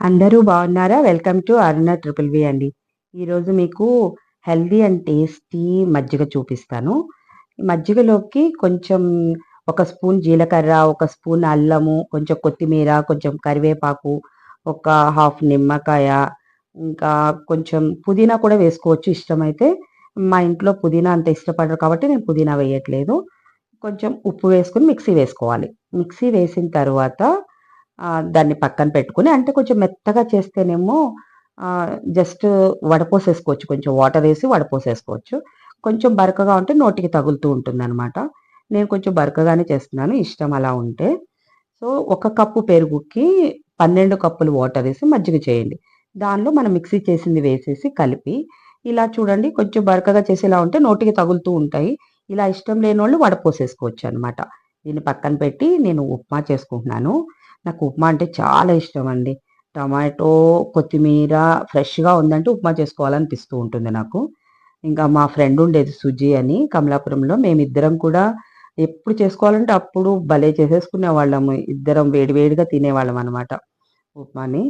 అందరూ బాగున్నారా? Welcome to Aruna triple వి అండి. ఈరోజు మీకు హెల్దీ అండ్ టేస్టీ మజ్జిగ చూపిస్తాను. ఈ మజ్జిగలోకి కొంచెం ఒక స్పూన్ జీలకర్ర, ఒక స్పూన్ అల్లము, కొంచెం కొత్తిమీర, కొంచెం కరివేపాకు, ఒక హాఫ్ నిమ్మకాయ, ఇంకా కొంచెం పుదీనా కూడా వేసుకోవచ్చు ఇష్టమైతే. మా ఇంట్లో పుదీనా అంత ఇష్టపడరు కాబట్టి నేను పుదీనా వేయట్లేదు. కొంచెం ఉప్పు వేసుకొని మిక్సీ వేసుకోవాలి. మిక్సీ వేసిన తర్వాత దాన్ని పక్కన పెట్టుకొని, అంటే కొంచెం మెత్తగా చేస్తేనేమో జస్ట్ వడపోసేసుకోవచ్చు. కొంచెం వాటరేసి వడపోసేసుకోవచ్చు. కొంచెం బరకగా ఉంటే నోటికి తగులుతూ ఉంటుందనమాట. నేను కొంచెం బరకగానే చేస్తున్నాను ఇష్టం అలా ఉంటే. సో, ఒక కప్పు పెరుగుకి 12 కప్పులు వాటరేసి మజ్జిగ చేయండి. దానిలో మనం మిక్సీ చేసింది వేసేసి కలిపి, ఇలా చూడండి కొంచెం బరకగా చేసేలా ఉంటే నోటికి తగులుతూ ఉంటాయి. ఇలా ఇష్టం లేనోళ్ళు వడపోసేసుకోవచ్చనమాట. దీన్ని పక్కన పెట్టి నేను ఉప్మా చేసుకుంటున్నాను. నాకు ఉప్మా అంటే చాలా ఇష్టమండి. టమాటో, కొత్తిమీర ఫ్రెష్‌గా ఉందంటే ఉప్మా చేసుకోవాలనిపిస్తూ ఉంటుంది నాకు. ఇంకా మా ఫ్రెండ్ ఉండేది సుజి అని కమలాపురంలో. మేమిద్దరం కూడా ఎప్పుడు చేసుకోవాలంటే అప్పుడు భలే చేసేసుకునేవాళ్ళము. ఇద్దరం వేడి వేడిగా తినేవాళ్ళమనమాట ఉప్మాని.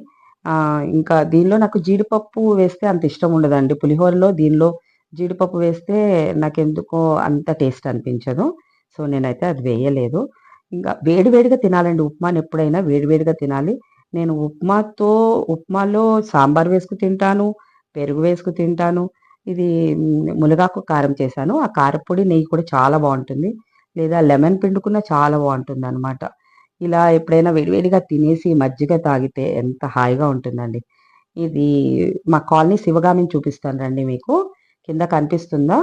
ఇంకా దీనిలో నాకు జీడిపప్పు వేస్తే అంత ఇష్టం ఉండదండి. పులిహోరలో దీనిలో జీడిపప్పు వేస్తే నాకెందుకో అంత టేస్ట్ అనిపించదు. సో, నేనైతే అది వేయలేదు. ఇంకా వేడి వేడిగా తినాలండి. ఉప్మాని ఎప్పుడైనా వేడి వేడిగా తినాలి. నేను ఉప్మాలో సాంబార్ వేసుకు తింటాను, పెరుగు వేసుకు తింటాను. ఇది మునగాకు కారం చేశాను. ఆ కారప్పొడి, నెయ్యి కూడా చాలా బావుంటుంది. లేదా లెమన్ పిండుకున్నా చాలా బావుంటుందనమాట. ఇలా ఎప్పుడైనా వేడివేడిగా తినేసి మజ్జిగ తాగితే ఎంత హాయిగా ఉంటుందండి. ఇది మా కాలనీ శివగామిని చూపిస్తాను రండి మీకు. కింద కనిపిస్తుందా?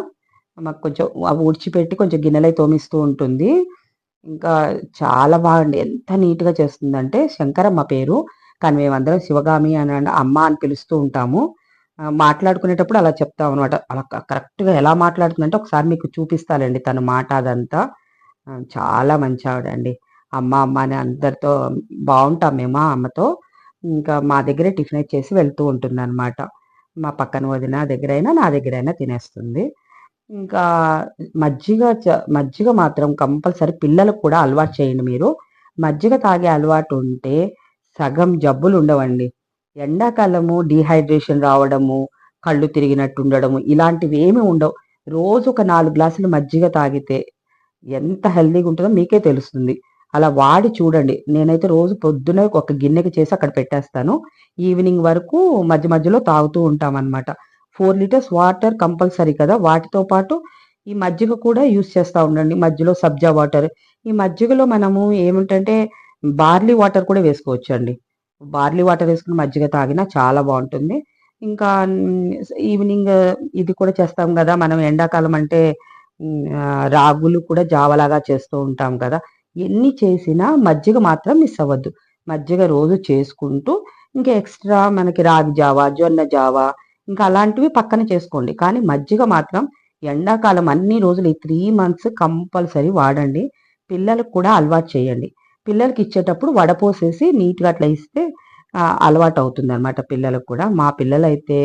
మాకు కొంచెం అవి ఊడ్చిపెట్టి కొంచెం గిన్నెలయి తోమిస్తూ ఉంటుంది. ఇంకా చాలా బాగండి. ఎంత నీట్‌గా చేస్తుందంటే శంకరమ్మ పేరు. కానీ మేమందరం శివగామి అమ్మ అని పిలుస్తూ ఉంటాము. మాట్లాడుకునేటప్పుడు అలా చెప్తామనమాట. అలా కరెక్ట్‌గా ఎలా మాట్లాడుతుందంటే ఒకసారి మీకు చూపిస్తాలెండి తన మాట అదంతా. చాలా మంచావిడండి. అమ్మ, అమ్మ అని అందరితో బావుంటాం మేము ఆ అమ్మతో. ఇంకా మా దగ్గరే టిఫిన్ చేసి వెళ్తూ ఉంటుందనమాట. మా పక్కన వదిన దగ్గరైనా, నా దగ్గరైనా తినేస్తుంది. ఇంకా మజ్జిగ మాత్రం కంపల్సరీ పిల్లలకు కూడా అలవాటు చేయండి మీరు. మజ్జిగ తాగే అలవాటు ఉంటే సగం జబ్బులుండవండి. ఎండాకాలము డీహైడ్రేషన్ రావడము, కళ్ళు తిరిగినట్టు ఉండడము ఇలాంటివేమీ ఉండవు. రోజు ఒక 4 గ్లాసులు మజ్జిగ తాగితే ఎంత హెల్తీగా ఉంటదో మీకే తెలుస్తుంది. అలా వాడి చూడండి. నేనైతే రోజు పొద్దున్నే ఒక గిన్నెకి చేసి అక్కడ పెట్టేస్తాను. ఈవినింగ్ వరకు మధ్యలో తాగుతూ ఉంటామనమాట. 4 లీటర్స్ వాటర్ కంపల్సరీ కదా! వాటితో పాటు ఈ మజ్జిగ కూడా యూజ్ చేస్తా ఉండండి. మధ్యలో సబ్జా వాటర్. ఈ మజ్జిగలో మనము ఏమిటంటే బార్లీ వాటర్ కూడా వేసుకోవచ్చండి. బార్లీ వాటర్ వేసుకొని మజ్జిగ తాగినా చాలా బావుంటుంది. ఇంకా ఈవినింగ్ ఇది కూడా చేస్తాం గదా! మనం ఎండాకాలం అంటే రాగులు కూడా జావలాగా చేస్తూ ఉంటాం కదా! ఎన్ని చేసినా మజ్జిగ మాత్రం మిస్ అవ్వద్దు. మజ్జిగ రోజు చేసుకుంటూ ఇంకా ఎక్స్‌ట్రా మనకి రాగి జావ, జొన్న జావ ఇంకా అలాంటివి పక్కన చేసుకోండి. కానీ మజ్జిగ మాత్రం ఎండాకాలం అన్ని రోజులు ఈ 3 మంత్స్ కంపల్సరీ వాడండి. పిల్లలకు కూడా అలవాటు చేయండి. పిల్లలకి ఇచ్చేటప్పుడు వడపోసేసి నీట్‌గా అట్లా ఇస్తే అలవాటవుతుందనమాట పిల్లలకు కూడా. మా పిల్లలైతే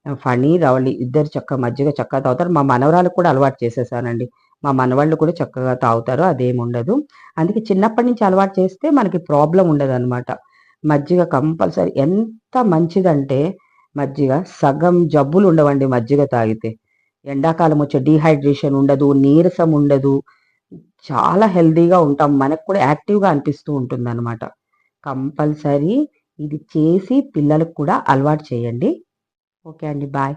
ఫణి, రవళి ఇద్దరు మజ్జిగ చక్కగా తాగుతారు. మా మనవరాలకు కూడా అలవాటు చేసేసానండి. మా మనవళ్ళు కూడా చక్కగా తాగుతారు. అదేముండదు. అందుకే చిన్నప్పటి నుంచి అలవాటు చేస్తే మనకి ప్రాబ్లమ్ ఉండదనమాట. మజ్జిగ కంపల్సరీ ఎంత మంచిదంటే మజ్జిగ సగం జబ్బులుండవండి మజ్జిగ తాగితే. ఎండాకాలం వచ్చే డీహైడ్రేషన్ ఉండదు, నీరసం ఉండదు. చాలా హెల్తీగా ఉంటాం. మనకు కూడా యాక్టివ్‌గా అనిపిస్తూ ఉంటుందనమాట. కంపల్సరీ ఇది చేసి పిల్లలకు కూడా అలవాటు చేయండి. ఓకే అండి. బాయ్.